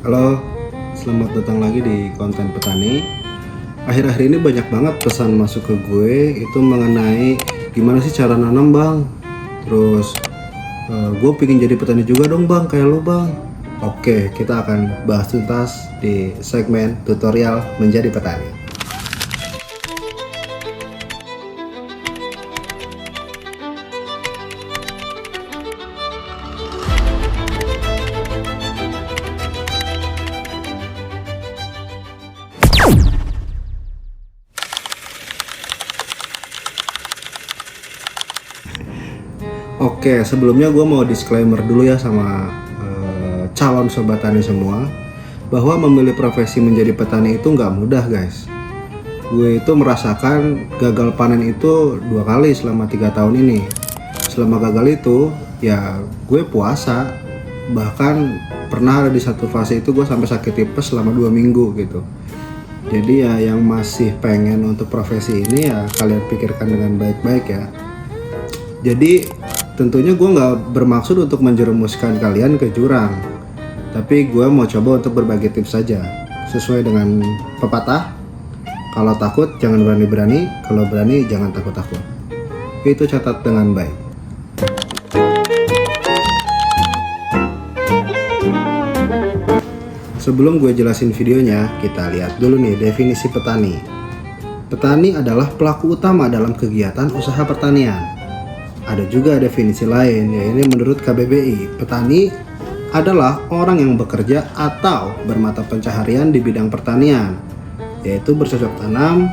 Halo, selamat datang lagi di konten petani. Akhir-akhir ini banyak banget pesan masuk ke gue itu mengenai gimana sih cara nanam bang. Terus gue pengen jadi petani juga dong bang, kayak lo bang. Oke, kita akan bahas tuntas di segmen tutorial menjadi petani. Oke, sebelumnya gue mau disclaimer dulu ya sama calon sobat tani semua, bahwa memilih profesi menjadi petani itu nggak mudah guys. Gue itu merasakan gagal panen itu 2 kali selama 3 tahun ini. Selama gagal itu ya gue puasa, bahkan pernah ada di satu fase itu gue sampai sakit tipes selama 2 minggu gitu. Jadi ya yang masih pengen untuk profesi ini ya kalian pikirkan dengan baik-baik ya. Jadi tentunya gue nggak bermaksud untuk menjerumuskan kalian ke jurang, tapi gue mau coba untuk berbagi tips saja sesuai dengan pepatah, kalau takut jangan berani-berani, kalau berani jangan takut-takut. Itu catat dengan baik. Sebelum gue jelasin videonya, kita lihat dulu nih definisi petani. Petani adalah pelaku utama dalam kegiatan usaha pertanian. Ada juga definisi lain, yaitu menurut KBBI, petani adalah orang yang bekerja atau bermata pencaharian di bidang pertanian, yaitu bercocok tanam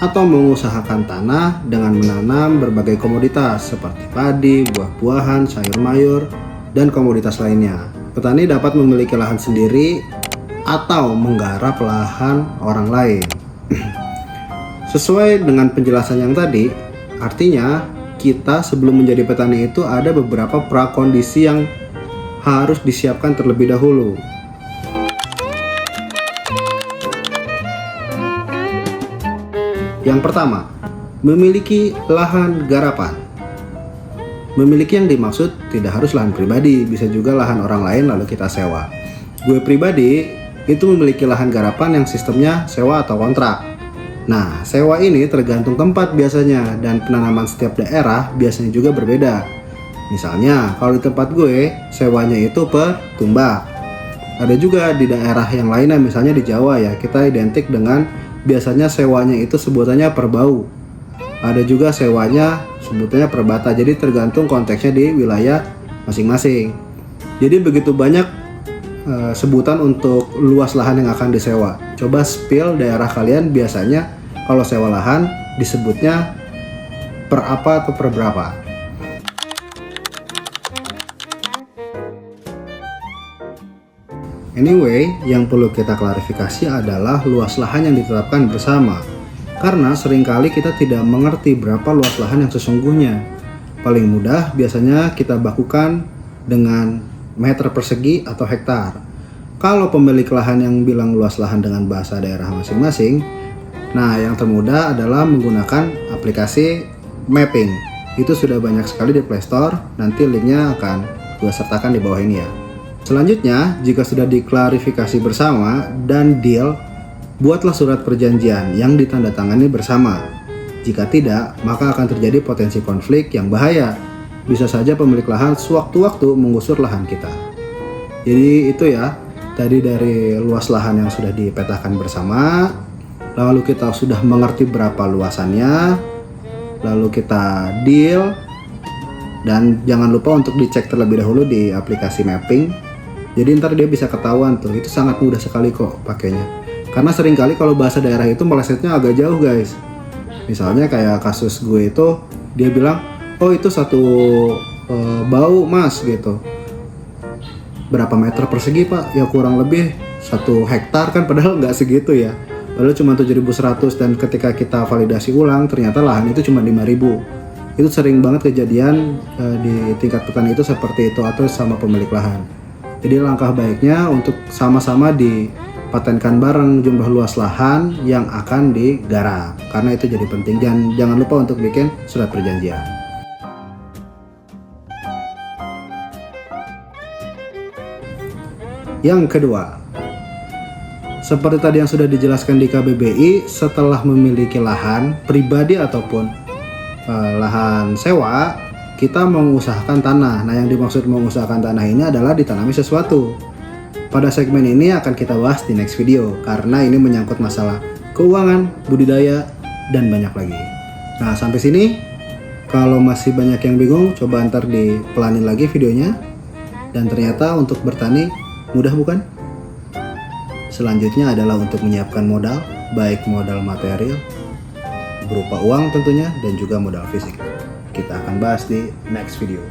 atau mengusahakan tanah dengan menanam berbagai komoditas seperti padi, buah-buahan, sayur mayur, dan komoditas lainnya. Petani dapat memiliki lahan sendiri atau menggarap lahan orang lain. Sesuai dengan penjelasan yang tadi, artinya kita sebelum menjadi petani itu ada beberapa prakondisi yang harus disiapkan terlebih dahulu. Yang pertama, memiliki lahan garapan. Memiliki yang dimaksud tidak harus lahan pribadi, bisa juga lahan orang lain lalu kita sewa. Gue pribadi itu memiliki lahan garapan yang sistemnya sewa atau kontrak. Nah, sewa ini tergantung tempat biasanya, dan penanaman setiap daerah biasanya juga berbeda. Misalnya, kalau di tempat gue, sewanya itu per tumbak. Ada juga di daerah yang lainnya, misalnya di Jawa ya, kita identik dengan biasanya sewanya itu sebutannya per bau. Ada juga sewanya sebutannya per bata, jadi tergantung konteksnya di wilayah masing-masing. Jadi begitu banyak sebutan untuk luas lahan yang akan disewa. Coba spill daerah kalian biasanya kalau sewa lahan disebutnya per apa atau per berapa. Anyway, yang perlu kita klarifikasi adalah luas lahan yang ditetapkan bersama. Karena seringkali kita tidak mengerti berapa luas lahan yang sesungguhnya. Paling mudah biasanya kita bakukan dengan meter persegi atau hektar. Kalau pemilik lahan yang bilang luas lahan dengan bahasa daerah masing-masing, nah yang termudah adalah menggunakan aplikasi mapping. Itu sudah banyak sekali di Play Store, nanti linknya akan gue sertakan di bawah ini ya. Selanjutnya, jika sudah diklarifikasi bersama dan deal, buatlah surat perjanjian yang ditandatangani bersama. Jika tidak, maka akan terjadi potensi konflik yang bahaya. Bisa saja pemilik lahan sewaktu-waktu menggusur lahan kita. Jadi itu ya, tadi dari luas lahan yang sudah dipetakan bersama, lalu kita sudah mengerti berapa luasannya, lalu kita deal, dan jangan lupa untuk dicek terlebih dahulu di aplikasi mapping. Jadi ntar dia bisa ketahuan tuh, itu sangat mudah sekali kok pakainya. Karena seringkali kalau bahasa daerah itu melesetnya agak jauh guys. Misalnya kayak kasus gue itu, dia bilang, oh itu satu bau mas gitu. Berapa meter persegi pak? Ya kurang lebih 1 hektar kan, padahal nggak segitu ya. Padahal cuma 7.100, dan ketika kita validasi ulang ternyata lahan itu cuma 5.000. Itu sering banget kejadian di tingkat petani itu seperti itu, atau sama pemilik lahan. Jadi langkah baiknya untuk sama-sama dipatenkan bareng jumlah luas lahan yang akan digarap, karena itu jadi penting. Dan jangan lupa untuk bikin surat perjanjian. Yang kedua, Seperti tadi yang sudah dijelaskan di KBBI, setelah memiliki lahan pribadi ataupun lahan sewa, kita mengusahakan tanah. Nah, yang dimaksud mengusahakan tanah ini adalah ditanami sesuatu. Pada segmen ini akan kita bahas di next video, karena ini menyangkut masalah keuangan, budidaya, dan banyak lagi. Nah, sampai sini. Kalau masih banyak yang bingung, coba ntar dipelanin lagi videonya. Dan ternyata untuk bertani mudah bukan? Selanjutnya adalah untuk menyiapkan modal, baik modal material berupa uang tentunya, dan juga modal fisik. Kita akan bahas di next video.